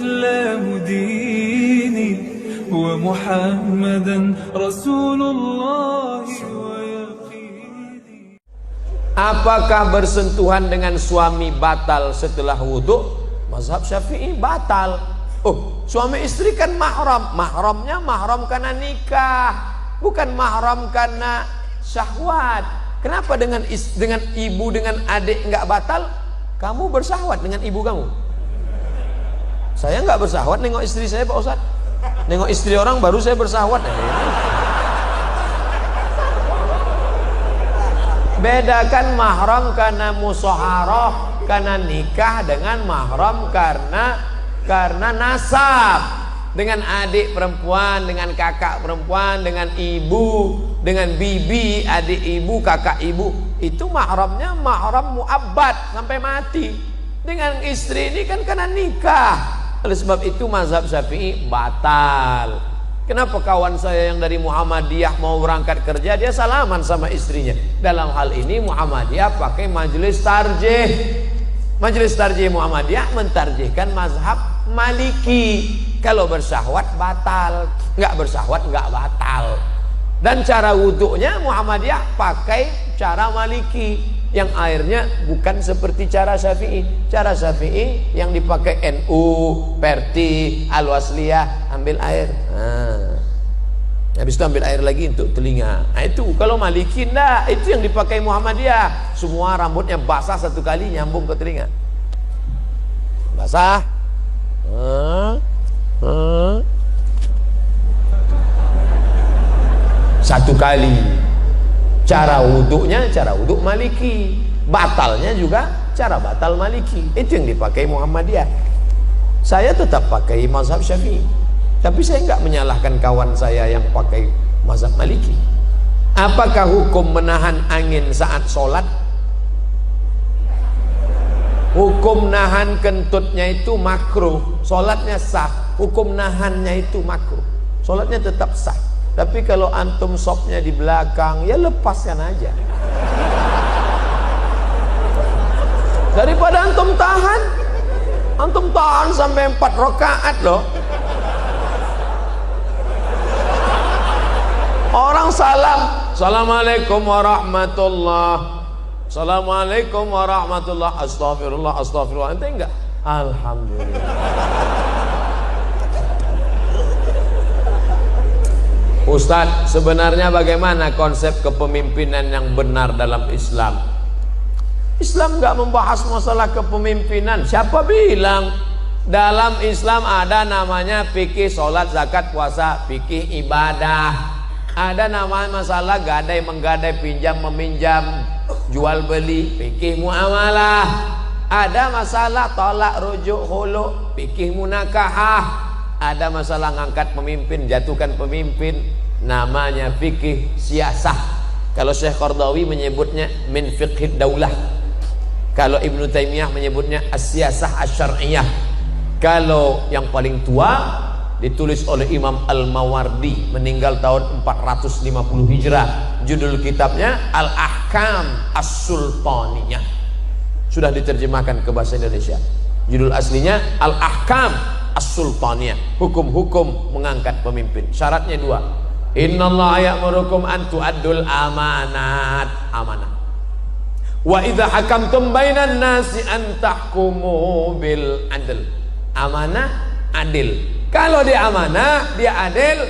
الإسلام ديني ومحمدا رسول الله ويقيني. Apakah bersentuhan dengan suami batal setelah wudhu? Mazhab Syafi'i batal. Oh, suami istri kan mahram. Mahramnya mahram karena nikah, bukan mahram karena syahwat. Kenapa dengan ibu dengan adik nggak batal? Kamu bersahwat dengan ibu kamu. Saya nggak bersahwat nengok istri saya, Pak Ustadz. Nengok istri orang baru saya bersahwat. Bedakan mahram karena musaharah, karena nikah, dengan mahram karena nasab. Dengan adik perempuan, dengan kakak perempuan, dengan ibu, dengan bibi, adik ibu, kakak ibu, itu mahramnya mahram muabbad sampai mati. Dengan istri ini kan karena nikah. Oleh sebab itu mazhab Syafi'i batal. Kenapa kawan saya yang dari Muhammadiyah mau berangkat kerja, dia salaman sama istrinya? Dalam hal ini Muhammadiyah pakai majelis tarjih. Majelis tarjih Muhammadiyah mentarjihkan mazhab Maliki. Kalau bersahwat batal, nggak bersahwat nggak batal. Dan cara wudhunya Muhammadiyah pakai cara Maliki, yang airnya bukan seperti cara Syafi'i. Cara Syafi'i yang dipakai NU, Perti, Al-Wasliyah, ambil air. Habis itu ambil air lagi untuk telinga. Nah, itu kalau Maliki enggak, itu yang dipakai Muhammadiyah. Semua rambutnya basah satu kali nyambung ke telinga. Basah. Satu kali. Cara wuduknya cara wuduk Maliki, batalnya juga cara batal Maliki. Itu yang dipakai Muhammadiyah. Saya tetap pakai mazhab Syafi'i, tapi saya enggak menyalahkan kawan saya yang pakai mazhab Maliki. Apakah hukum menahan angin saat sholat? Hukum nahan kentutnya itu makruh, sholatnya sah. Hukum nahannya itu makruh, sholatnya tetap sah. Tapi kalau antum sopnya di belakang, ya lepaskan aja. Daripada antum tahan sampai 4 rakaat loh. Orang salam, assalamualaikum warahmatullah, assalamualaikum warahmatullah, astagfirullah, astagfirullah. Ente enggak? Alhamdulillah. Ustadz, sebenarnya bagaimana konsep kepemimpinan yang benar dalam Islam? Islam enggak membahas masalah kepemimpinan. Siapa bilang? Dalam Islam ada namanya fikih sholat, zakat, puasa, fikih ibadah. Ada namanya masalah gadai menggadai, pinjam meminjam, jual beli, fikih muamalah. Ada masalah tolak rujuk hulu, fikih munakahah. Ada masalah ngangkat pemimpin, jatuhkan pemimpin, namanya fikih siyasah. Kalau Syekh Qardawi menyebutnya min fiqhid daulah. Kalau Ibnu Taimiyah menyebutnya as-siyasah asy-syar'iyyah. Kalau yang paling tua ditulis oleh Imam Al-Mawardi, meninggal tahun 450 Hijrah. Judul kitabnya Al-Ahkam As-Sultaniyah. Sudah diterjemahkan ke bahasa Indonesia. Judul aslinya Al-Ahkam As-Sultaniyah, hukum-hukum mengangkat pemimpin. Syaratnya 2. Innallaha ya'murukum an tu'addul amanat, amanah. Wa idza hakamtum bainan nasi an tahkumu bil adl. Amanah, adil. Kalau dia amanah, dia adil,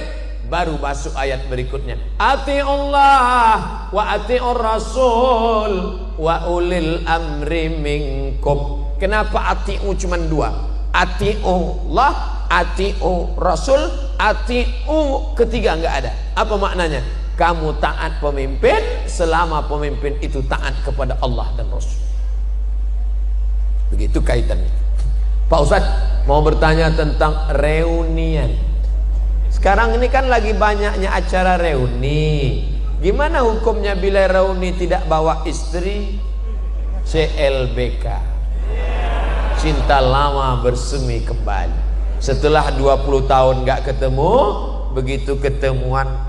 baru masuk ayat berikutnya. Ati'ullah wa ati'ur rasul wa ulil amri minkum. Kenapa ati'u cuma 2? Ati'ullah, ati'u rasul, ati'u ketiga enggak ada. Apa maknanya? Kamu taat pemimpin selama pemimpin itu taat kepada Allah dan Rasul. Begitu kaitannya. Pak Ustadz mau bertanya tentang reunian. Sekarang ini kan lagi banyaknya acara reuni. Gimana hukumnya bila reuni tidak bawa istri? CLBK, cinta lama bersemi kembali. Setelah 20 tahun gak ketemu, begitu ketemuan,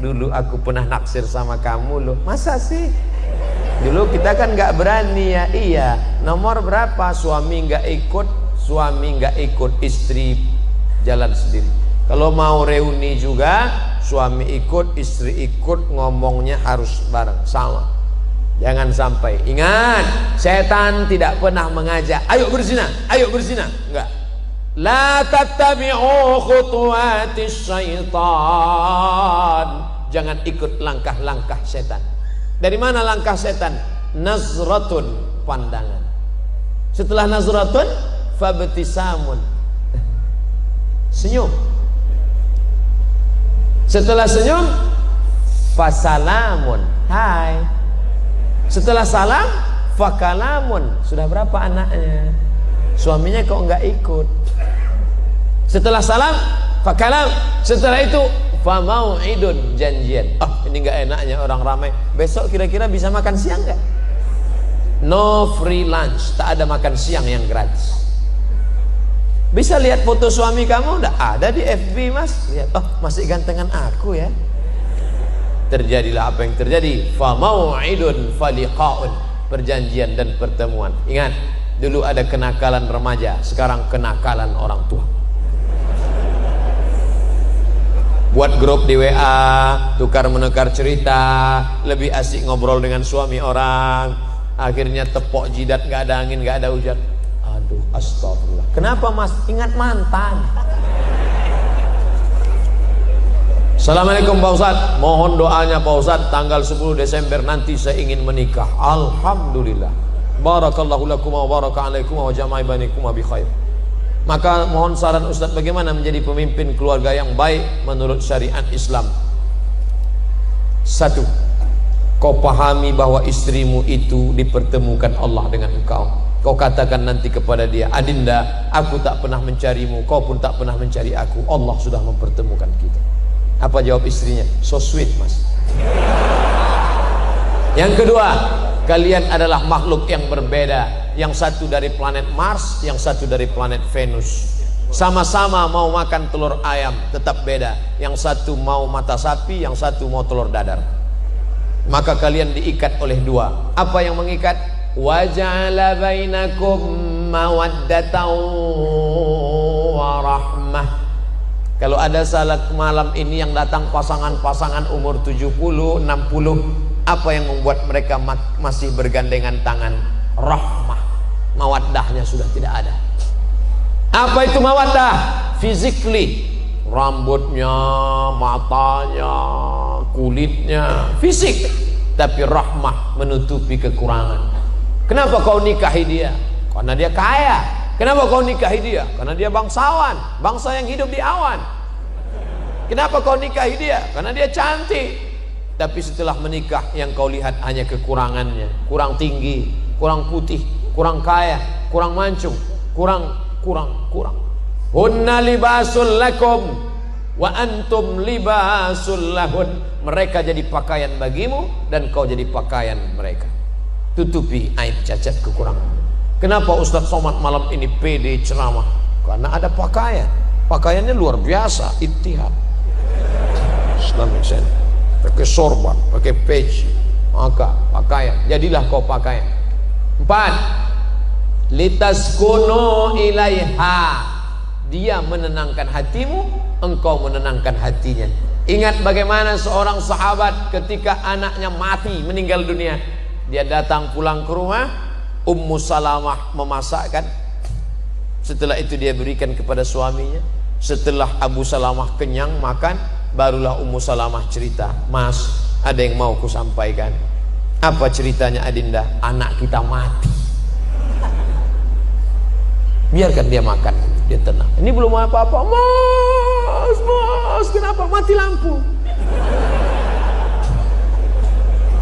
dulu aku pernah naksir sama kamu loh. Masa sih? Dulu kita kan gak berani ya. Iya. Nomor berapa? Suami gak ikut, suami nggak ikut, istri jalan sendiri. Kalau mau reuni juga, suami ikut, istri ikut, ngomongnya harus bareng, sama. Jangan sampai, ingat, setan tidak pernah mengajak ayo berzina, ayo berzina, enggak. La tattabi'u khutuwatis syaitan. Jangan ikut langkah-langkah setan. Dari mana langkah setan? Nazratun, pandangan. Setelah nazratun, fabtisamun, senyum. Setelah senyum, fasalamun, hai. Setelah salam, fakalamun. Sudah berapa anaknya? Suaminya kok enggak ikut. Setelah salam, fakalam. Setelah itu, famau'idun, janjian. Ini enggak enaknya orang ramai. Besok kira-kira bisa makan siang enggak? No free lunch, tak ada makan siang yang gratis. Bisa lihat foto suami kamu? Udah ada di FB, mas. Lihat, masih gantengan aku ya. Terjadilah apa yang terjadi. Famau'idun faliqa'un, perjanjian dan pertemuan. Ingat, dulu ada kenakalan remaja, sekarang kenakalan orang tua. Buat grup di WA, tukar menukar cerita, lebih asik ngobrol dengan suami orang. Akhirnya tepok jidat, gak ada angin, gak ada hujan. Aduh, astagfirullah. Kenapa mas? Ingat mantan. Assalamualaikum Pak Ustadz, mohon doanya Pak Ustadz, tanggal 10 Desember nanti saya ingin menikah. Alhamdulillah. Barakallahu lakum wa baraka alaikum wa jama'i bainakum bi khair. Maka mohon saran Ustadz bagaimana menjadi pemimpin keluarga yang baik menurut syariat Islam. 1. Kau pahami bahwa istrimu itu dipertemukan Allah dengan engkau. Kau katakan nanti kepada dia, Adinda, aku tak pernah mencarimu, kau pun tak pernah mencari aku. Allah sudah mempertemukan kita. Apa jawab istrinya? So sweet mas. Yang kedua, kalian adalah makhluk yang berbeda. Yang satu dari planet Mars, yang satu dari planet Venus. Sama-sama mau makan telur ayam, tetap beda. Yang satu mau mata sapi, yang satu mau telur dadar. Maka kalian diikat oleh dua. Apa yang mengikat? Wa ja'ala bainakum mawaddatan wa rahmah. Kalau ada salat malam ini yang datang pasangan-pasangan umur 70, 60, apa yang membuat mereka masih bergandengan tangan? Rahmah. Mawaddahnya sudah tidak ada. Apa itu mawaddah? Physically, rambutnya, matanya, kulitnya, fisik. Tapi rahmah menutupi kekurangan. Kenapa kau nikahi dia? Karena dia kaya. Kenapa kau nikahi dia? Karena dia bangsawan, bangsa yang hidup di awan. Kenapa kau nikahi dia? Karena dia cantik. Tapi setelah menikah yang kau lihat hanya kekurangannya. Kurang tinggi, kurang putih, kurang kaya, kurang mancung, kurang. Hunna libasul lakum wa antum libasul lahun. Mereka jadi pakaian bagimu dan kau jadi pakaian mereka. Tutupi aib, cacat, kekurangan. Kenapa Ustadz Somad malam ini pede ceramah? Karena ada pakaian. Pakaiannya luar biasa, ittihad Islamic Center. Pakai sorban, pakai peci, maka pakaian. Jadilah kau pakaian. 4. Litaskunu ilaiha. Dia menenangkan hatimu, engkau menenangkan hatinya. Ingat bagaimana seorang sahabat ketika anaknya mati, meninggal dunia. Dia datang pulang ke rumah, Ummu Salamah memasakkan. Setelah itu dia berikan kepada suaminya. Setelah Abu Salamah kenyang makan, barulah Ummu Salamah cerita, Mas, ada yang mau ku sampaikan. Apa ceritanya Adinda? Anak kita mati. Biarkan dia makan, dia tenang. Ini belum apa-apa. Mas, kenapa mati lampu?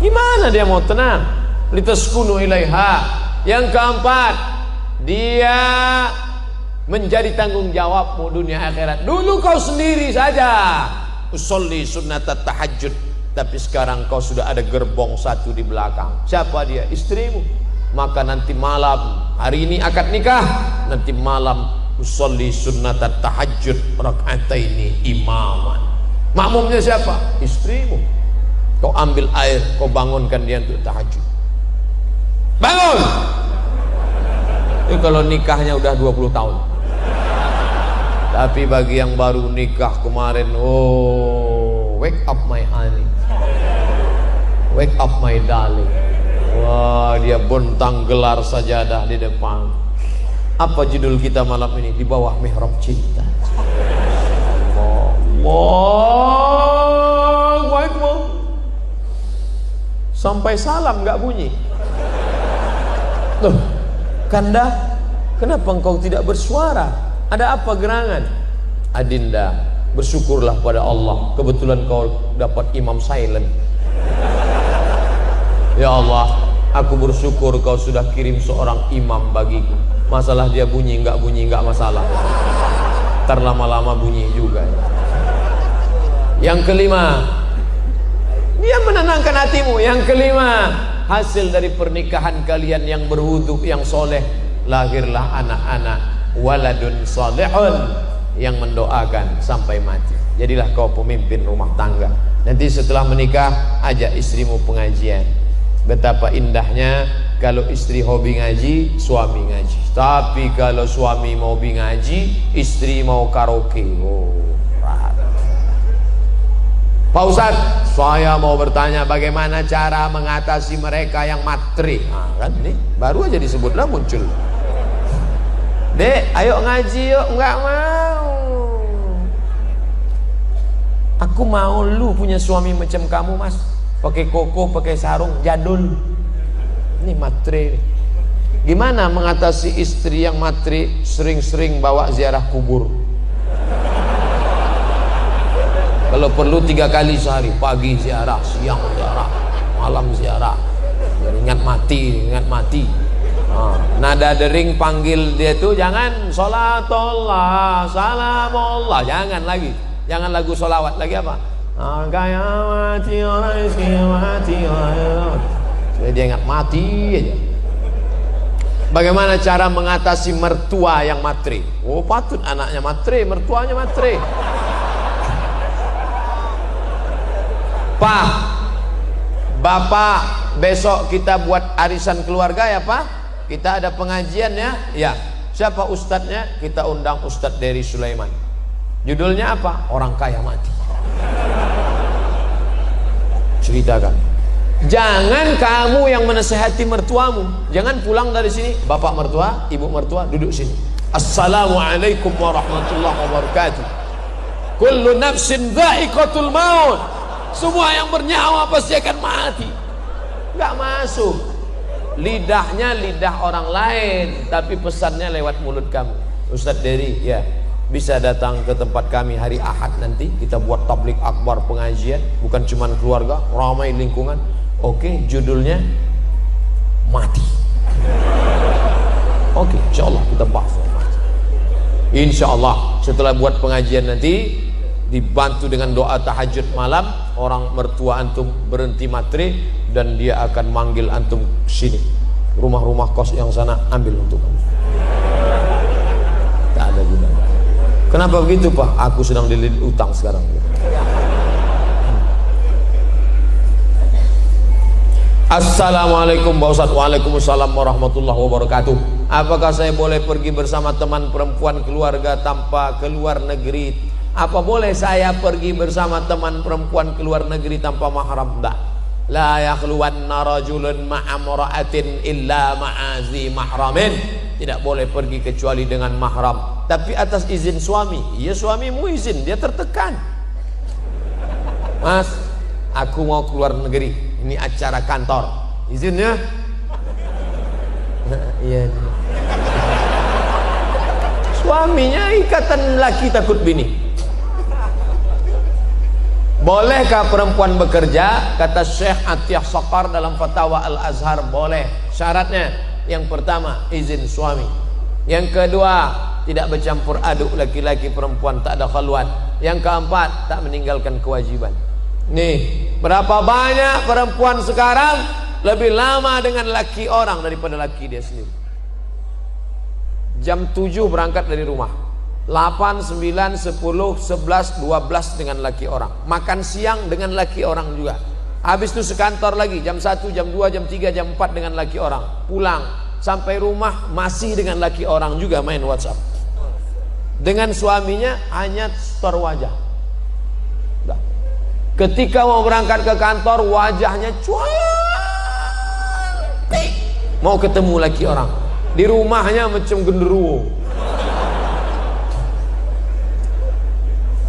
Gimana dia mau tenang? Litaskunu ilaiha. Yang keempat, dia menjadi tanggung jawabmu dunia akhirat. Dulu kau sendiri saja usolli sunnatat tahajud, tapi sekarang kau sudah ada gerbong satu di belakang. Siapa dia? Istrimu. Maka nanti malam, hari ini akad nikah, nanti malam usolli sunnatat tahajud raka'ataini imaman. Makmumnya siapa? Istrimu. Kau ambil air, kau bangunkan dia untuk tahajud. Bangun. kalau nikahnya udah 20 tahun. Tapi bagi yang baru nikah kemarin, oh, wake up my honey, wake up my darling. Wah, dia bontang gelar sajadah di depan. Apa judul kita malam ini? Di bawah mihrab cinta. Allahu Akbar. Sampai salam nggak bunyi. Loh, Kanda, kenapa engkau tidak bersuara? Ada apa gerangan? Adinda, bersyukurlah pada Allah, kebetulan kau dapat imam silent. Ya Allah, aku bersyukur kau sudah kirim seorang imam bagiku. Masalah dia bunyi nggak masalah. Ntar lama-lama bunyi juga. Yang kelima, dia menenangkan hatimu. Yang kelima, hasil dari pernikahan kalian yang berwudu, yang soleh, lahirlah anak-anak waladun salihun yang mendoakan sampai mati. Jadilah kau pemimpin rumah tangga. Nanti setelah menikah, ajak istrimu pengajian. Betapa indahnya kalau istri hobi ngaji, suami ngaji. Tapi kalau suami mau ngaji, istri mau karaoke. Oh, Pak Ustadz, saya mau bertanya bagaimana cara mengatasi mereka yang matre. Nah, kan nih baru aja disebutlah muncul. Dek, ayo ngaji yuk. Enggak mau. Aku mau lu punya suami macam kamu, Mas. Pakai koko, pakai sarung, jadul. Ini matre. Gimana mengatasi istri yang matre, sering-sering bawa ziarah kubur? Kalau perlu 3 kali sehari, pagi ziarah, siang ziarah, malam ziarah. Ingat mati, ingat mati. Nada dering panggil dia tuh jangan sholatullah, salamullah, jangan lagi, jangan lagu sholawat lagi apa? Kayak mati orang mati orang. Dia ingat mati aja. Bagaimana cara mengatasi mertua yang matre? Oh, patut anaknya matre, mertuanya matre. Pak, Bapak, besok kita buat arisan keluarga ya Pak. Kita ada pengajian ya. Ya. Siapa ustadznya? Kita undang Ustadz Dery Sulaiman. Judulnya apa? Orang kaya mati. Ceritakan. Jangan kamu yang menasehati mertuamu. Jangan pulang dari sini, bapak mertua, ibu mertua duduk sini. Assalamualaikum warahmatullahi wabarakatuh. Kullu nafsin dha'iqatul maut. Semua yang bernyawa pasti akan mati. Enggak masuk. Lidahnya lidah orang lain, tapi pesannya lewat mulut kamu. Ustadz Dery, ya, bisa datang ke tempat kami hari Ahad nanti. Kita buat tablik akbar pengajian, bukan cuman keluarga, ramai lingkungan. Oke, judulnya mati. Oke, insyaallah kita bahas mati. Insyaallah setelah buat pengajian nanti, dibantu dengan doa tahajud malam, orang mertua antum berhenti matre dan dia akan manggil antum sini. Rumah-rumah kos yang sana ambil untuk kamu. Tak ada gunanya. Kenapa begitu Pak? Aku sedang dililit utang sekarang. Assalamualaikum Pak Ustadz. Waalaikumsalam warahmatullahi wabarakatuh. Apakah saya boleh pergi bersama teman perempuan keluarga tanpa keluar negeri? Apa boleh saya pergi bersama teman perempuan keluar negeri tanpa mahram? Tidak. La yakhluwanna rajulun ma'amra'atin illa ma'azi mahramin. Tidak boleh pergi kecuali dengan mahram, tapi atas izin suami. Ya, suamimu izin, dia tertekan. Mas, aku mau keluar negeri, ini acara kantor, izinnya? Iya. Suaminya ikatan laki takut bini. Bolehkah perempuan bekerja? Kata Syekh Atiyah Saqar dalam Fatwa Al-Azhar, boleh. Syaratnya, yang pertama izin suami, yang kedua tidak bercampur aduk laki-laki perempuan, tak ada khalwat, yang keempat tak meninggalkan kewajiban. Nih, berapa banyak perempuan sekarang lebih lama dengan laki orang daripada laki dia sendiri. Jam 7 berangkat dari rumah, 8, 9, 10, 11, 12 dengan laki orang, makan siang dengan laki orang juga, habis itu sekantor lagi jam 1, jam 2, jam 3, jam 4 dengan laki orang, pulang sampai rumah masih dengan laki orang juga main WhatsApp. Dengan suaminya hanya store wajah. Udah. Ketika mau berangkat ke kantor wajahnya cuek, mau ketemu laki orang. Di rumahnya macam genderuwo.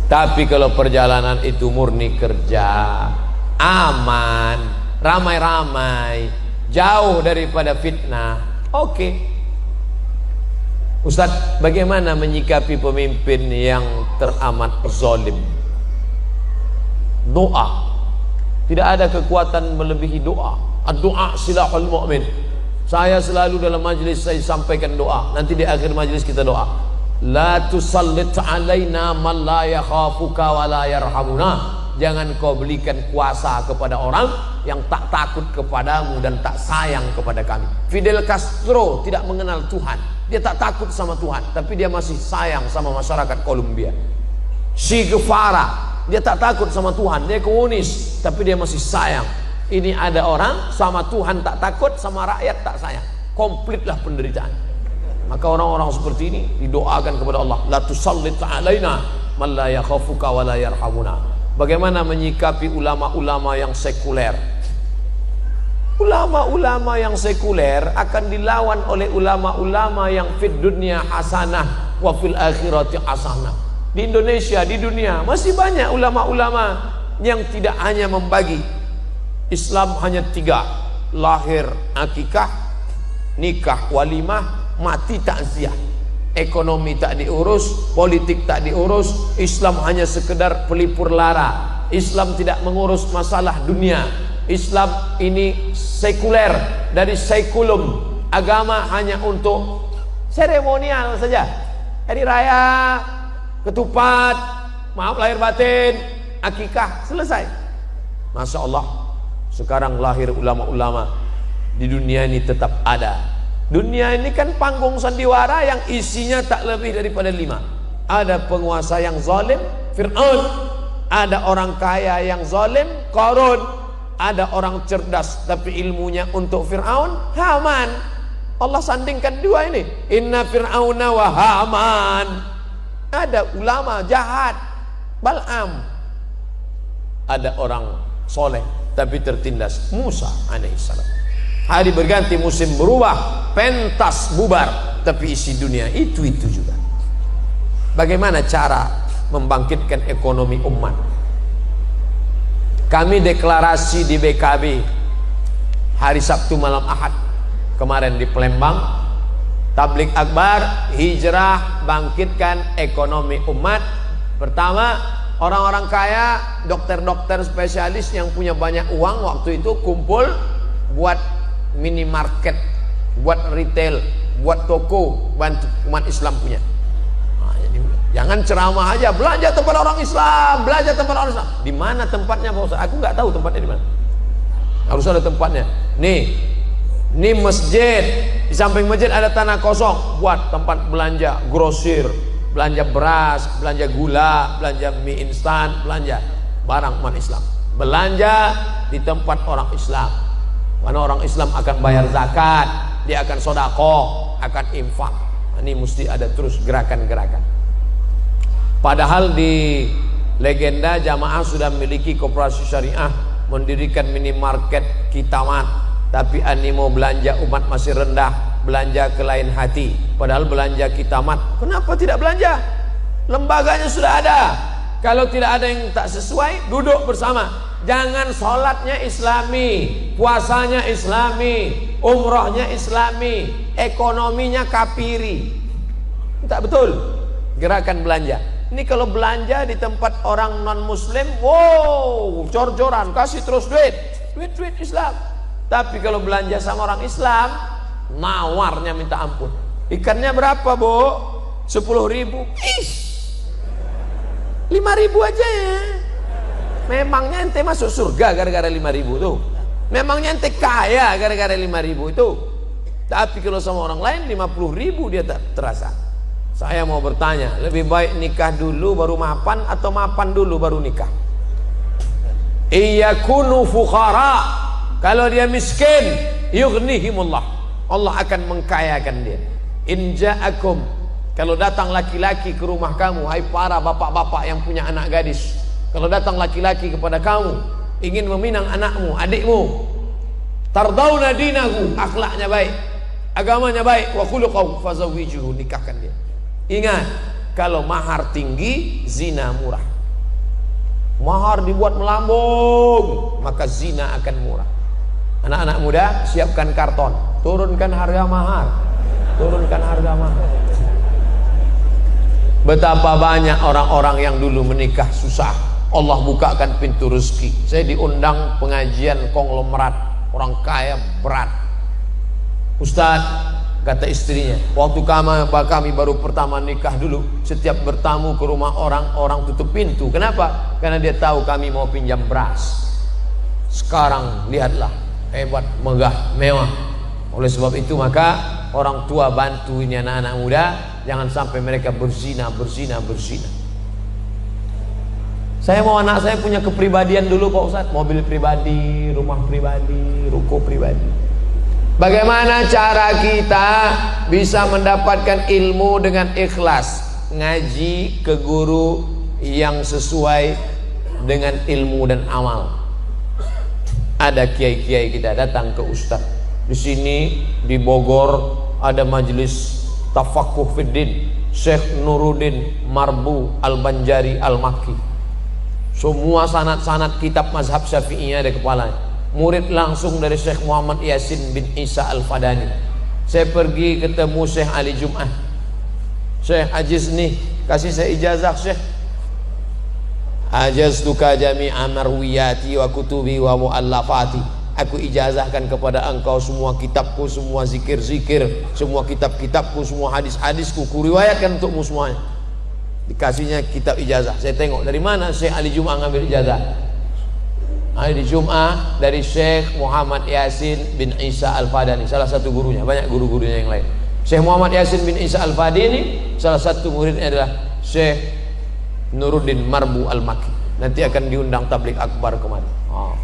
Tapi kalau perjalanan itu murni kerja, aman, ramai-ramai, jauh daripada fitnah, oke. Ustaz, bagaimana menyikapi pemimpin yang teramat zalim? Doa. Tidak ada kekuatan melebihi doa. Doa silahul mu'min. Saya selalu dalam majlis saya sampaikan doa. Nanti di akhir majlis kita doa. La tusallit alaina man la yakhafuka wa la yarhamuna. Jangan kau berikan kuasa kepada orang yang tak takut kepadamu dan tak sayang kepada kami. Fidel Castro tidak mengenal Tuhan. Dia tak takut sama Tuhan, tapi dia masih sayang sama masyarakat Kolombia. Che Guevara, dia tak takut sama Tuhan, dia komunis, tapi dia masih sayang. Ini ada orang sama Tuhan tak takut, sama rakyat tak sayang. Komplitlah penderitaan. Maka orang-orang seperti ini didoakan kepada Allah, la tusallit alaina man la yakhafuka wa la yarhamuna. Bagaimana menyikapi ulama-ulama yang sekuler? Ulama-ulama yang sekuler akan dilawan oleh ulama-ulama yang fid dunya hasanah wa fil akhirati hasanah. Di Indonesia, di dunia masih banyak ulama-ulama yang tidak hanya membagi. Islam hanya 3: lahir akikah, nikah walimah, mati takziah. Ekonomi tak diurus, politik tak diurus. Islam hanya sekedar pelipur lara. Islam tidak mengurus masalah dunia. Islam ini sekuler, dari sekulum. Agama hanya untuk seremonial saja. Hari raya, ketupat, maaf lahir batin, akikah, selesai. Masya Allah, sekarang lahir ulama-ulama di dunia ini tetap ada. Dunia ini kan panggung sandiwara yang isinya tak lebih daripada 5. Ada penguasa yang zalim, Fir'aun. Ada orang kaya yang zalim, Qarun. Ada orang cerdas tapi ilmunya untuk Fir'aun, Haman. Allah sandingkan 2 ini. Inna Fir'auna wa Haman. Ada ulama jahat, Bal'am. Ada orang soleh tapi tertindas, Musa alaihissalam. Hari berganti, musim berubah, pentas bubar, tapi isi dunia itu-itu juga. Bagaimana cara membangkitkan ekonomi umat? Kami deklarasi di BKB hari Sabtu malam Ahad kemarin di Palembang, tablik akbar, hijrah, bangkitkan ekonomi umat. Pertama, orang-orang kaya, dokter-dokter spesialis yang punya banyak uang waktu itu kumpul buat minimarket, buat retail, buat toko, bantu umat Islam punya. Jangan ceramah aja, belanja tempat orang Islam, belanja tempat orang Islam. Di mana tempatnya Pak Ustaz? Aku nggak tahu tempatnya di mana. Harus ada tempatnya. Nih masjid, di samping masjid ada tanah kosong, buat tempat belanja grosir, belanja beras, belanja gula, belanja mie instan, belanja barang umat Islam. Belanja di tempat orang Islam. Mana orang Islam akan bayar zakat, dia akan sodakoh, akan infak. Ini mesti ada terus gerakan-gerakan. Padahal di legenda jamaah sudah memiliki koperasi syariah, mendirikan minimarket Kitamat, tapi animo belanja umat masih rendah, belanja ke lain hati. Padahal belanja Kitamat, kenapa tidak belanja? Lembaganya sudah ada. Kalau tidak ada yang tak sesuai, duduk bersama. Jangan sholatnya Islami, puasanya Islami, umrohnya Islami, ekonominya kafiri. Tak betul gerakan belanja. Ini kalau belanja di tempat orang non muslim, wow, jor-joran, kasih terus duit Islam. Tapi kalau belanja sama orang Islam, nawarnya minta ampun. Ikannya berapa, Bu? 10.000. 5.000 aja ya. Memangnya ente masuk surga gara-gara 5.000 tuh? Memangnya ente kaya gara-gara 5.000 itu? Tapi kalau sama orang lain 50.000 dia tak terasa. Saya mau bertanya, lebih baik nikah dulu baru mapan atau mapan dulu baru nikah? Iyakunu fukhara, kalau dia miskin, yughnihimullah. Allah akan mengkayakan dia. In ja'akum, kalau datang laki-laki ke rumah kamu, hai para bapak-bapak yang punya anak gadis, kalau datang laki-laki kepada kamu ingin meminang anakmu, adikmu, tardawna dinahu, akhlaknya baik, agamanya baik, wa khuluquhu fazawwijuhu, nikahkan dia. Ingat, kalau mahar tinggi, zina murah. Mahar dibuat melambung, maka zina akan murah. Anak-anak muda, siapkan karton, turunkan harga mahar, turunkan harga mahar. Betapa banyak orang-orang yang dulu menikah susah, Allah bukakan pintu rezeki. Saya diundang pengajian konglomerat, orang kaya berat. Ustaz, kata istrinya, waktu kami baru pertama nikah dulu, setiap bertamu ke rumah orang tutup pintu. Kenapa? Karena dia tahu kami mau pinjam beras. Sekarang lihatlah, hebat, megah, mewah. Oleh sebab itu maka orang tua bantu ini anak-anak muda, jangan sampai mereka berzina. Saya mau anak saya punya kepribadian dulu Pak Ustadz, mobil pribadi, rumah pribadi, ruko pribadi. Bagaimana cara kita bisa mendapatkan ilmu dengan ikhlas? Ngaji ke guru yang sesuai dengan ilmu dan amal. Ada kiai-kiai kita datang ke ustadz. Di sini di Bogor ada majelis tafakuh fiddin, Syekh Nuruddin Marbu Al-Banjari Al-Makki. Semua sanad-sanad kitab mazhab Syafi'i ada kepalanya. Murid langsung dari Syekh Muhammad Yasin bin Isa Al-Fadani. Saya pergi ketemu Syekh Ali Jum'ah. Syekh ajiz nih, kasih saya ijazah Syekh. Ajaztuka jami'a marwiyati wa kutubi wa mu'allafati. Aku ijazahkan kepada engkau semua kitabku, semua zikir-zikir, semua kitab-kitabku, semua hadis-hadisku, kuriwayatkan untukmu semuanya. Dikasihnya kitab ijazah. Saya tengok dari mana Syekh Ali Jum'ah ngambil ijazah. Hari Jumat dari Syekh Muhammad Yasin bin Isa Al-Fadani, salah satu gurunya, banyak guru-gurunya yang lain. Syekh Muhammad Yasin bin Isa Al-Fadani, salah satu muridnya adalah Syekh Nuruddin Marbu Al-Makki. Nanti akan diundang tabligh akbar kemana?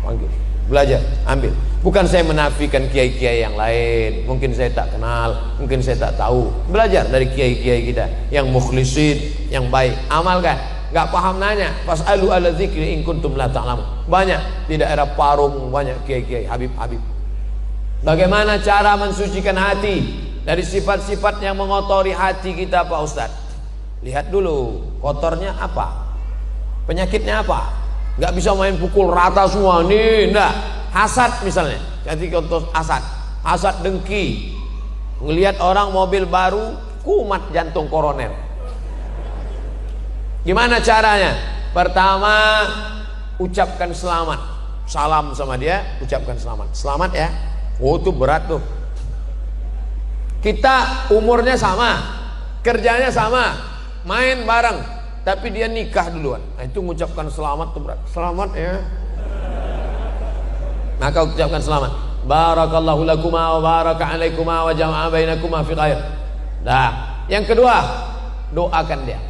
Panggil, belajar, ambil. Bukan saya menafikan kiai-kiai yang lain, mungkin saya tak kenal, mungkin saya tak tahu. Belajar dari kiai-kiai kita yang mukhlisin, yang baik, amalkan. Gak paham nanya, fas'alu ala dzikri in kuntum la ta'lamun. Banyak di daerah Parung, banyak kiai-kiai, habib-habib. Bagaimana cara mensucikan hati dari sifat-sifat yang mengotori hati kita Pak Ustadz? Lihat dulu, kotornya apa? Penyakitnya apa? Gak bisa main pukul rata semua nih, enggak. Hasad misalnya, jadi contoh hasad dengki. Ngelihat orang mobil baru, kumat jantung koroner. Gimana caranya? Pertama, ucapkan selamat, salam sama dia, ucapkan selamat. Selamat ya. Oh itu berat tuh. Kita umurnya sama, kerjanya sama, main bareng, tapi dia nikah duluan. Nah, itu mengucapkan selamat tuh berat. Selamat ya. Maka ucapkan selamat. Barakallahu lakuma wa baraka alaikuma wa jama'a bainakuma fi khair. Nah, yang kedua, doakan dia.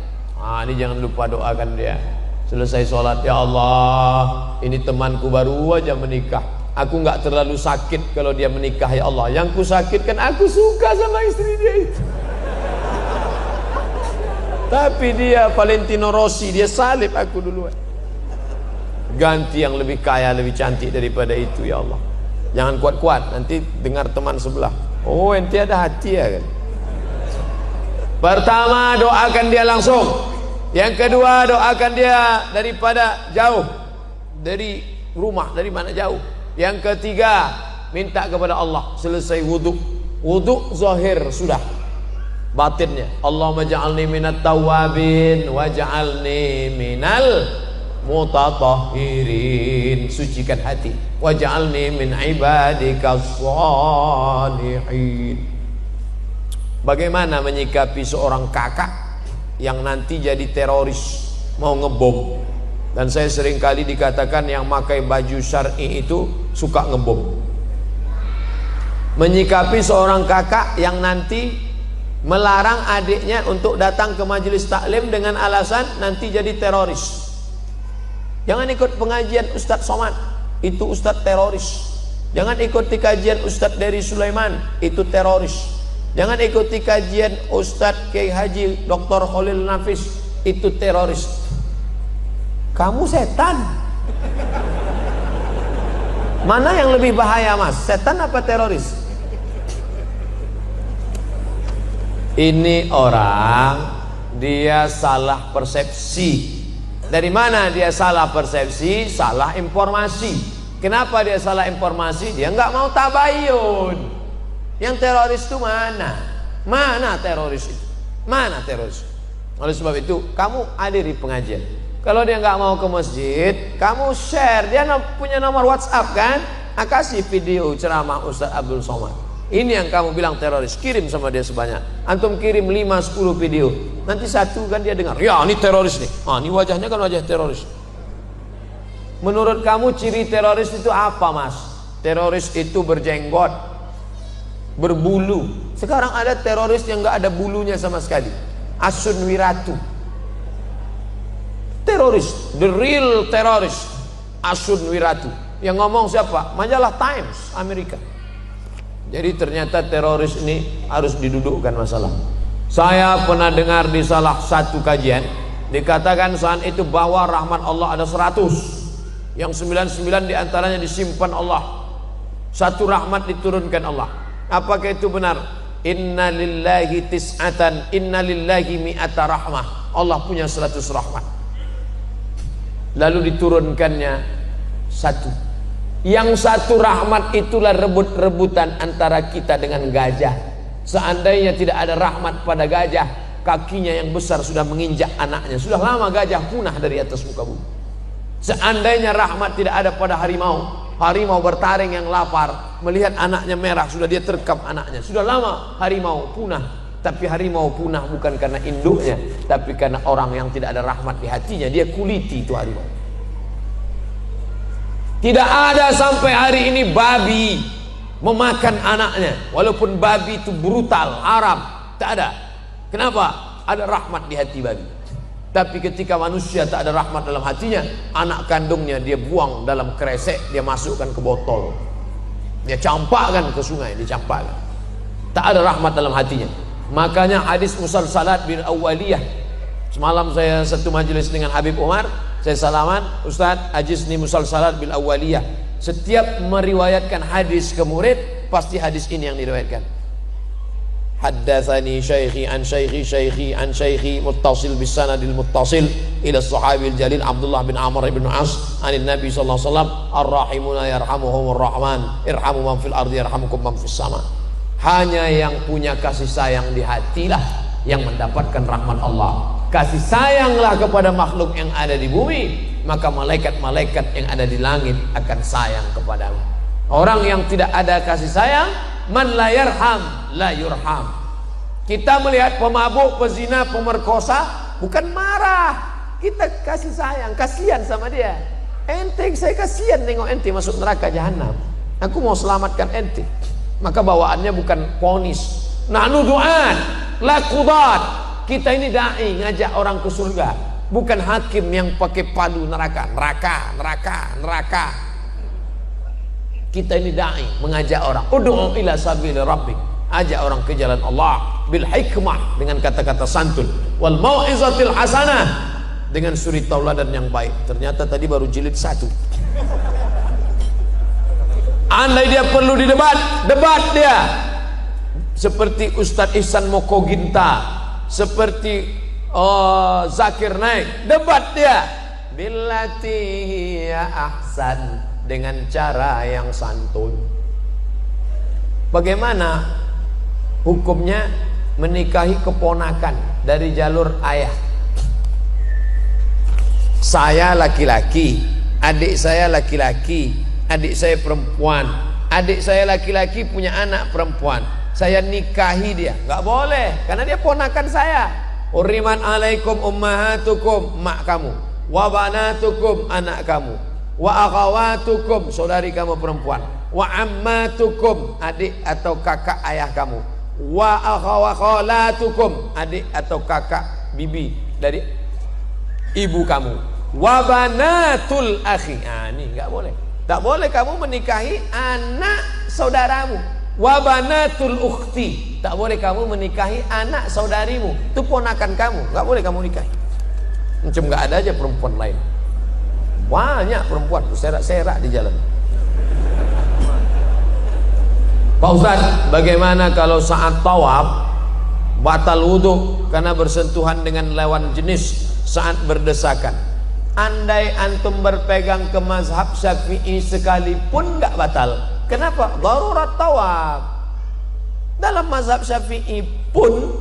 Ini jangan lupa doakan dia. Selesai sholat, ya Allah, ini temanku baru aja menikah. Aku nggak terlalu sakit kalau dia menikah ya Allah. Yang ku sakitkan, aku suka sama istri dia itu. Tapi dia Valentino Rossi, dia salib aku duluan. Ganti yang lebih kaya, lebih cantik daripada itu ya Allah. Jangan kuat-kuat, nanti dengar teman sebelah. Oh ente ada hati ya kan. Pertama doakan dia langsung. Yang kedua doakan dia daripada jauh, dari rumah, dari mana jauh. Yang ketiga minta kepada Allah. Selesai wudhu, wudhu zahir sudah, batinnya Allahumma ja'alni minat tawabin waj'alni minal mutatahhirin. Sucikan hati. Waj'alni min ibadika shalihin. Bagaimana menyikapi seorang kakak yang nanti jadi teroris, mau ngebom? Dan saya sering kali dikatakan yang pakai baju syar'i itu suka ngebom. Menyikapi seorang kakak yang nanti melarang adiknya untuk datang ke majelis taklim dengan alasan nanti jadi teroris. Jangan ikut pengajian Ustadz Somad, itu Ustadz teroris. Jangan ikuti kajian Ustadz Dery Sulaiman, itu teroris. Jangan ikuti kajian Ustadz Kiai Haji Dr. Khalil Nafis, itu teroris. Kamu setan. Mana yang lebih bahaya mas, setan apa teroris? Ini orang dia salah persepsi. Dari mana dia salah persepsi? Salah informasi. Kenapa dia salah informasi? Dia nggak mau tabayun. Yang teroris itu mana? Mana teroris itu? Mana teroris? Oleh sebab itu kamu hadiri pengajian. Kalau dia nggak mau ke masjid, kamu share. Dia punya nomor WhatsApp kan? Kasih video ceramah Ustaz Abdul Somad. Ini yang kamu bilang teroris. Kirim sama dia sebanyak. Antum kirim 5-10 video. Nanti satu kan dia dengar. Ya ini teroris nih. Ini wajahnya kan wajah teroris. Menurut kamu ciri teroris itu apa mas? Teroris itu berjenggot, berbulu. Sekarang ada teroris yang nggak ada bulunya sama sekali. Asun Wiratu. Teroris, the real teroris, Asun Wiratu. Yang ngomong siapa? Majalah Times Amerika. Jadi ternyata teroris ini harus didudukkan masalah. Saya pernah dengar di salah satu kajian dikatakan saat itu bahwa rahmat Allah ada 100. Yang 99 diantaranya disimpan Allah. Satu rahmat diturunkan Allah. Apakah itu benar? Inna lillahi tis'atan, inna lillahi mi'ata rahmah. Allah punya 100 rahmat. Lalu diturunkannya satu. Yang satu rahmat itulah rebut-rebutan antara kita dengan gajah. Seandainya tidak ada rahmat pada gajah, kakinya yang besar sudah menginjak anaknya. Sudah lama gajah punah dari atas muka bumi. Seandainya rahmat tidak ada pada harimau, harimau bertaring yang lapar melihat anaknya merah, sudah dia terkam anaknya. Sudah lama harimau punah. Tapi harimau punah bukan karena induknya, tapi karena orang yang tidak ada rahmat di hatinya. Dia kuliti itu harimau. Tidak ada sampai hari ini babi memakan anaknya, walaupun babi itu brutal, haram. Tak ada. Kenapa? Ada rahmat di hati babi. Tapi ketika manusia tak ada rahmat dalam hatinya, anak kandungnya dia buang dalam kresek, dia masukkan ke botol, dia campakkan ke sungai, dicampakkan. Tak ada rahmat dalam hatinya. Makanya hadis musalsalat bil awwaliyah. Semalam saya satu majelis dengan Habib Umar, saya salaman, Ustaz Ajiz ni musalsalat bil awwaliyah. Setiap meriwayatkan hadis ke murid, pasti hadis ini yang diriwayatkan. Haddatsani syaikhi an syaikhi syaikhi an syaikhi muttasil bis sanadil muttasil ila sahabil jalil Abdullah bin Amr bin As anin Nabi sallallahu alaihi wasallam ar-rahimuna yarhamuhumur rahman irhamu man fil ardi yarhamukum man fis sama. Hanya yang punya kasih sayang di hatilah yang mendapatkan rahmat Allah. Kasih sayanglah kepada makhluk yang ada di bumi, maka malaikat-malaikat yang ada di langit akan sayang kepadamu. Orang yang tidak ada kasih sayang, man la yarham la yurham. Kita melihat pemabuk, pezina, pemerkosa, bukan marah, kita kasih sayang, kasihan sama dia. Ente, saya kasihan tengok ente masuk neraka jahanam, aku mau selamatkan ente. Maka bawaannya bukan ponis. Nahnu du'an la qudat. Kita ini dai, ngajak orang ke surga, bukan hakim yang pakai padu neraka. Kita ini dai, mengajak orang. Ud'u ila sabili rabbik, ajak orang ke jalan Allah bil hikmah, dengan kata-kata santun, wal mau'izatil hasanah, dengan suri tauladan yang baik. Ternyata tadi baru jilid 1. Andai dia perlu didebat, debat dia. Seperti Ustadz Ihsan Mokoginta, seperti Zakir Naik, debat dia. Billati hiya ahsan, dengan cara yang santun. Bagaimana hukumnya menikahi keponakan dari jalur ayah? Saya laki-laki, adik saya laki-laki, adik saya perempuan, adik saya laki-laki punya anak perempuan, saya nikahi dia, nggak boleh, karena dia ponakan saya. Uriman alaikum ummahatukum, mak kamu, wa banatukum, anak kamu, wa akhawatukum, saudari kamu perempuan, wa ammatukum, adik atau kakak ayah kamu, wa akhawakhalatukum, adik atau kakak bibi dari ibu kamu, wa banatul akhi. Ini nggak boleh. Tak boleh kamu menikahi anak saudaramu. Wa banatul ukhti, tak boleh kamu menikahi anak saudarimu. Itu ponakan kamu, nggak boleh kamu nikahi. Macam nggak ada aja perempuan lain. Banyak perempuan serak-serak di jalan. Pak Ustaz, bagaimana kalau saat tawaf batal wudhu karena bersentuhan dengan lawan jenis saat berdesakan? Andai antum berpegang ke mazhab Syafi'i sekalipun nggak batal. Kenapa? Darurat tawaf. Dalam mazhab Syafi'i pun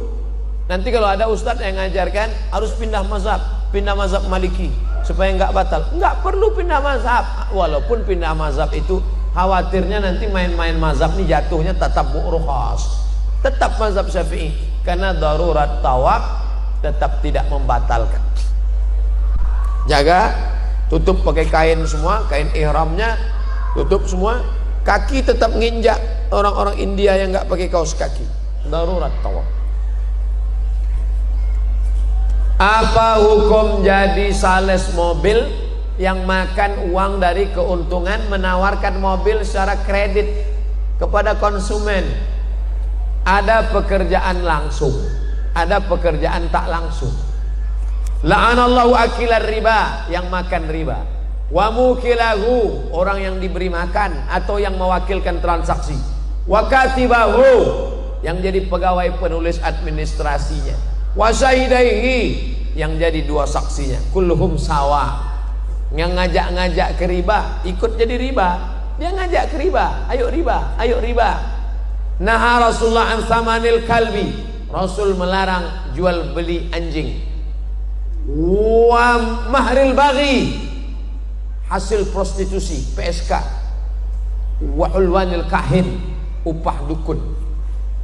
nanti kalau ada ustadz yang ngajarkan harus pindah mazhab Maliki supaya nggak batal. Nggak perlu pindah mazhab. Walaupun pindah mazhab itu khawatirnya nanti main-main mazhab ini jatuhnya tatap rukhas. Tetap mazhab Syafi'i karena darurat tawaf tetap tidak membatalkan. Jaga, tutup pakai kain semua, kain ihramnya tutup semua. Kaki tetap nginjak orang-orang India yang nggak pakai kaos kaki. Darurat tawaf. Apa hukum jadi sales mobil yang makan uang dari keuntungan menawarkan mobil secara kredit kepada konsumen? Ada pekerjaan langsung, ada pekerjaan tak langsung. La'anallahu akilar riba, yang makan riba. Wa mukilahu, orang yang diberi makan atau yang mewakilkan transaksi. Wa katibahu, yang jadi pegawai penulis administrasinya. Wa syahidaihi, yang jadi dua saksinya. Kulluhum sawa. Yang ngajak-ngajak ke riba ikut jadi riba. Dia ngajak ke riba, ayo riba, ayo riba. Naha Rasulullah an samanil kalbi, Rasul melarang jual beli anjing. Wa mahril baghi, hasil prostitusi, PSK. Wa ulwanil kahin, upah dukun.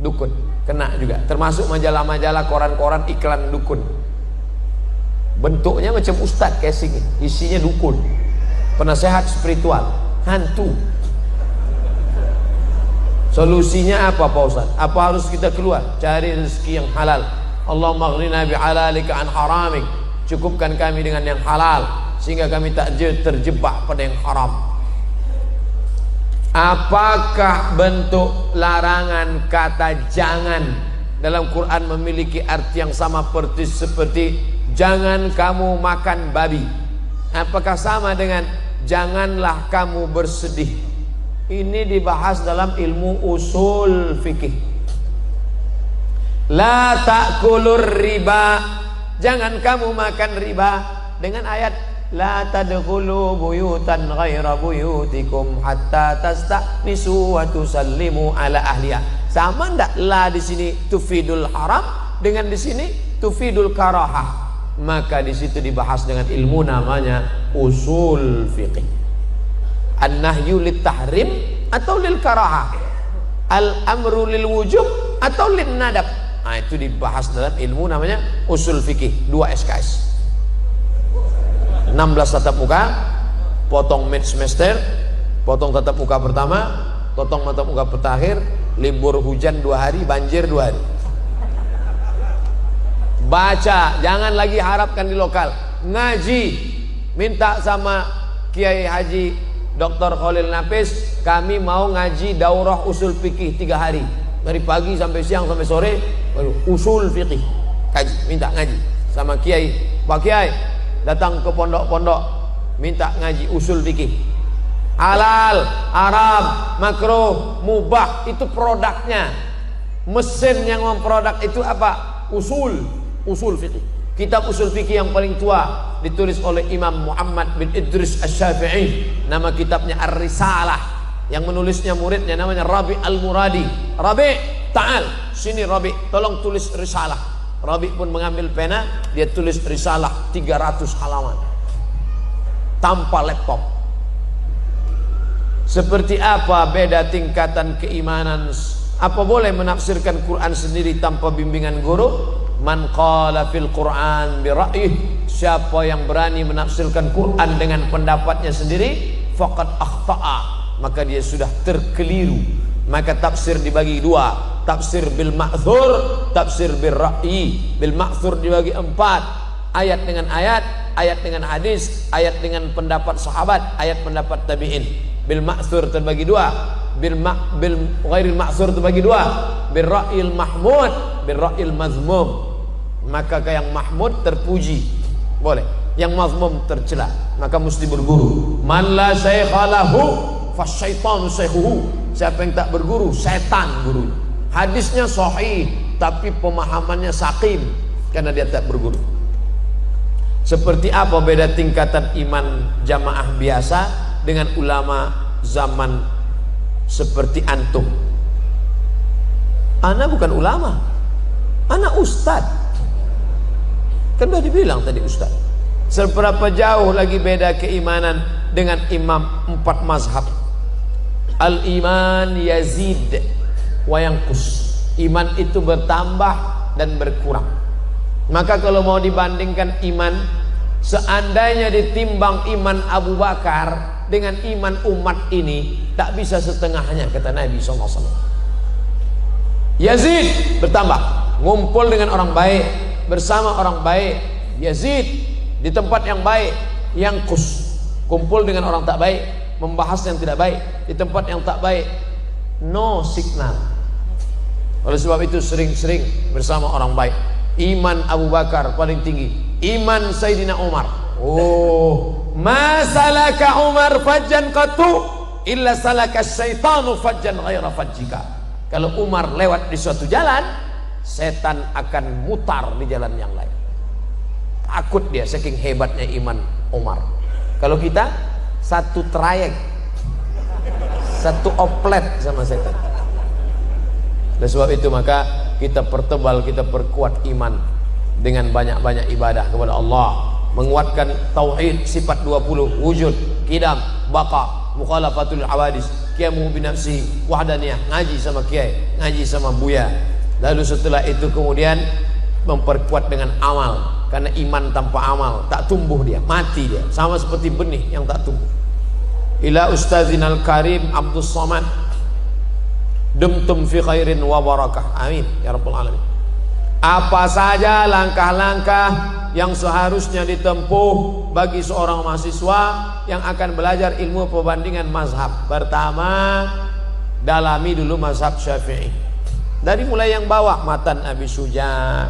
Dukun kena juga, termasuk majalah-majalah, koran-koran iklan dukun. Bentuknya macam ustadz casing, isinya dukun, penasehat spiritual, hantu. Solusinya apa Pak Ustaz? Apa harus kita keluar? Cari rezeki yang halal. Allahumma aghnina bihalalika an haramik. Cukupkan kami dengan yang halal sehingga kami tak terjebak pada yang haram. Apakah bentuk larangan kata jangan dalam Quran memiliki arti yang sama seperti jangan kamu makan babi? Apakah sama dengan janganlah kamu bersedih? Ini dibahas dalam ilmu usul fikih. La ta'kulur riba, jangan kamu makan riba, dengan ayat la tadkhulu buyutan ghaira buyutikum hatta tasta'nisu wa tusallimu ala ahliha. Sama ndak la di sini tufidul haram dengan di sini tufidul karahah? Maka di situ dibahas dengan ilmu namanya usul fikih. An-nahyu lit tahrim atau lil karahah, al-amru lil wujub atau lin nadab. Nah, itu dibahas dalam ilmu namanya usul fikih. 2 SKS, 16 tatap muka, potong mid semester, potong tatap muka pertama, potong tatap muka terakhir, libur hujan 2 hari, banjir 2 hari. Baca, jangan lagi harapkan di lokal. Ngaji, minta sama Kiai Haji Dr. Khalil Nafis, kami mau ngaji daurah usul fikih 3 hari, dari pagi sampai siang sampai sore, usul fikih kaji, minta ngaji sama Kiai. Pak Kiai datang ke pondok-pondok, minta ngaji usul fikih. Halal, haram, makruh, mubah, itu produknya. Mesin yang memproduk itu apa? Usul fikih. Kitab usul fikih yang paling tua ditulis oleh Imam Muhammad bin Idris Asy-Syafi'i. Nama kitabnya Ar-Risalah. Yang menulisnya muridnya namanya Rabi Al-Muradi. Rabi, ta'al, sini Rabi, tolong tulis risalah. Rabi pun mengambil pena, dia tulis risalah 300 halaman tanpa laptop. Seperti apa beda tingkatan keimanan? Apa boleh menafsirkan Quran sendiri tanpa bimbingan guru? Man qala fil Quran bi ra'yih, siapa yang berani menafsirkan Quran dengan pendapatnya sendiri, faqad akhta'a, maka dia sudah terkeliru. Maka tafsir dibagi 2, tafsir bil ma'thur, tafsir bil ra'yi. Bil ma'thur dibagi 4, ayat dengan ayat, ayat dengan hadis, ayat dengan pendapat sahabat, ayat pendapat tabi'in. Bil ma'thur terbagi dua, bil ghairil ma'thur terbagi dua, bil ra'il mahmud, bil ra'il mazmum. Maka yang mahmud terpuji boleh, yang mazmum tercela, maka mesti berguru. Man la syaikha lahu fasyaitanu syaikhuhu. Siapa yang tak berguru, setan guru. Hadisnya sahih tapi pemahamannya saqim karena dia tak berguru. Seperti apa beda tingkatan iman jamaah biasa dengan ulama zaman seperti antum? Ana bukan ulama, ana ustad. Kan sudah dibilang tadi ustad. Seberapa jauh lagi beda keimanan dengan imam 4 mazhab? Al-iman yazid wa yanqus. Iman itu bertambah dan berkurang. Maka kalau mau dibandingkan iman, seandainya ditimbang iman Abu Bakar dengan iman umat ini, tak bisa setengahnya, kata Nabi SAW. Yazid bertambah, ngumpul dengan orang baik, bersama orang baik. Yazid di tempat yang baik. Yanqus, kumpul dengan orang tak baik, membahas yang tidak baik. Di tempat yang tak baik, no signal. Oleh sebab itu sering-sering bersama orang baik. Iman Abu Bakar paling tinggi, iman Sayyidina Umar. Oh, ma salaka Umar fajjan qatu illa salaka syaitanu fajjan ghaira fajjika. Kalau Umar lewat di suatu jalan, setan akan mutar di jalan yang lain. Takut dia saking hebatnya iman Umar. Kalau kita satu trayek, satu oplet sama setan. Oleh sebab itu maka kita pertebal, kita perkuat iman dengan banyak-banyak ibadah kepada Allah, menguatkan tauhid sifat 20, wujud, qidam, baqa, mukhalafatul awadis, qiyamu bi nafsi, wahdaniyah, ngaji sama kiai, ngaji sama buya. Lalu setelah itu kemudian memperkuat dengan amal, karena iman tanpa amal tak tumbuh, dia mati, dia sama seperti benih yang tak tumbuh. Ila ustazinal karim Abdus Somad, dumtum fi khairin wa barakah, amin ya rabbal alamin. Apa saja langkah-langkah yang seharusnya ditempuh bagi seorang mahasiswa yang akan belajar ilmu perbandingan mazhab? Pertama, dalami dulu mazhab Syafi'i. Dari mulai yang bawah, Matan Abi Syuja,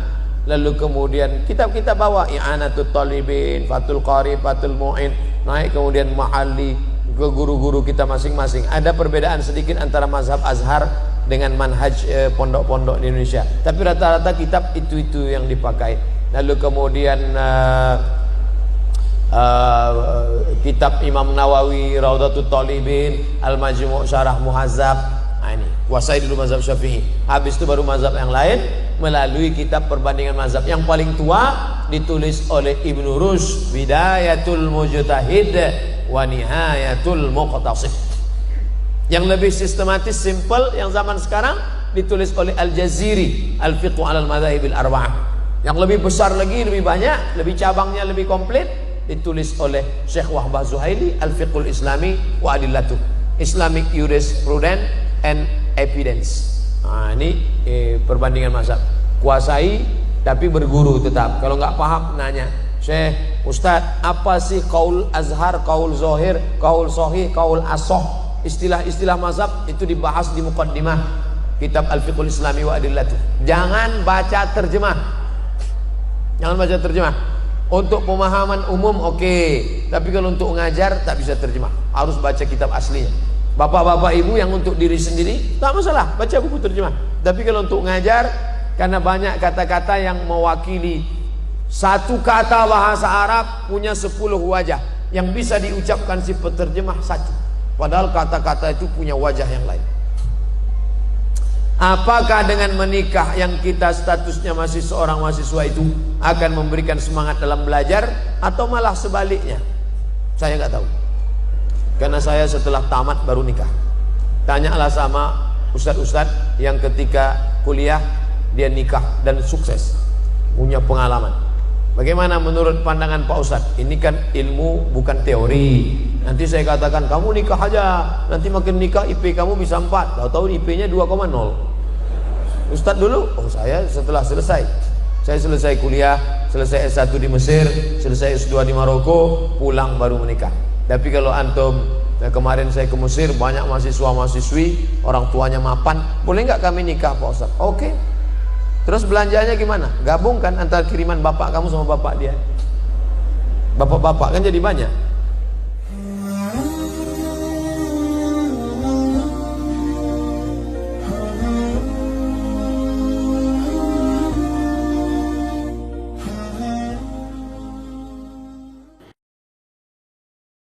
lalu kemudian kitab-kitab bawah, I'anatul Talibin, Fathul Qarib, Fathul Mu'in, naik kemudian Mahalli, ke guru-guru kita masing-masing. Ada perbedaan sedikit antara mazhab Azhar dengan manhaj pondok-pondok di Indonesia, tapi rata-rata kitab itu yang dipakai. Lalu kemudian kitab Imam Nawawi, Raudatul Talibin, Al-Majmu' Syarah Muhazzab. Nah, ini kuasai dulu mazhab Syafi'i. Habis itu baru mazhab yang lain melalui kitab perbandingan mazhab. Yang paling tua ditulis oleh Ibnu Rushd, Bidayatul Mujtahid wa Nihayatul Muqtasid. Yang lebih sistematis, simple, yang zaman sekarang ditulis oleh Al-Jaziri, Al-Fiqh 'alal Madzahibil Arba'ah. Yang lebih besar lagi, lebih banyak, lebih cabangnya lebih komplit, ditulis oleh Syekh Wahbah Zuhaili, Al-Fiqhul Islami wa Adillatuh, Islamic Jurisprudence and Evidence. Nah, ini perbandingan mazhab. Kuasai tapi berguru tetap. Kalau nggak paham nanya, Syekh, Ustadz, apa sih kaul azhar, kaul zohir, kaul sohih, kaul asoh? Istilah-istilah mazhab itu dibahas di muqaddimah kitab Al-Fiqhul Islami wa Adillatuh. Jangan baca terjemah. Jangan baca terjemah. Untuk pemahaman umum oke, tapi kalau untuk ngajar tak bisa terjemah. Harus baca kitab aslinya. Bapak-bapak ibu yang untuk diri sendiri tak masalah, baca buku terjemah. Tapi kalau untuk ngajar, karena banyak kata-kata yang mewakili satu kata bahasa Arab punya 10 wajah, yang bisa diucapkan si penerjemah satu. Padahal kata-kata itu punya wajah yang lain. Apakah dengan menikah yang kita statusnya masih seorang mahasiswa itu akan memberikan semangat dalam belajar, atau malah sebaliknya? Saya nggak tahu, karena saya setelah tamat baru nikah. Tanyalah sama ustadz-ustadz yang ketika kuliah dia nikah dan sukses, punya pengalaman. Bagaimana menurut pandangan Pak Ustadz? Ini kan ilmu bukan teori. Nanti saya katakan kamu nikah aja, nanti makin nikah IP kamu bisa 4, tahu-tahu IP-nya 2,0. Ustadz dulu, oh saya setelah selesai, saya selesai kuliah, selesai S1 di Mesir, selesai S2 di Maroko, pulang baru menikah. Tapi kalau antum, kemarin saya ke Mesir, banyak mahasiswa-mahasiswi, orang tuanya mapan, boleh nggak kami nikah Pak Ustaz? Oke. Terus belanjanya gimana? Gabungkan antara kiriman bapak kamu sama bapak dia. Bapak-bapak kan jadi banyak.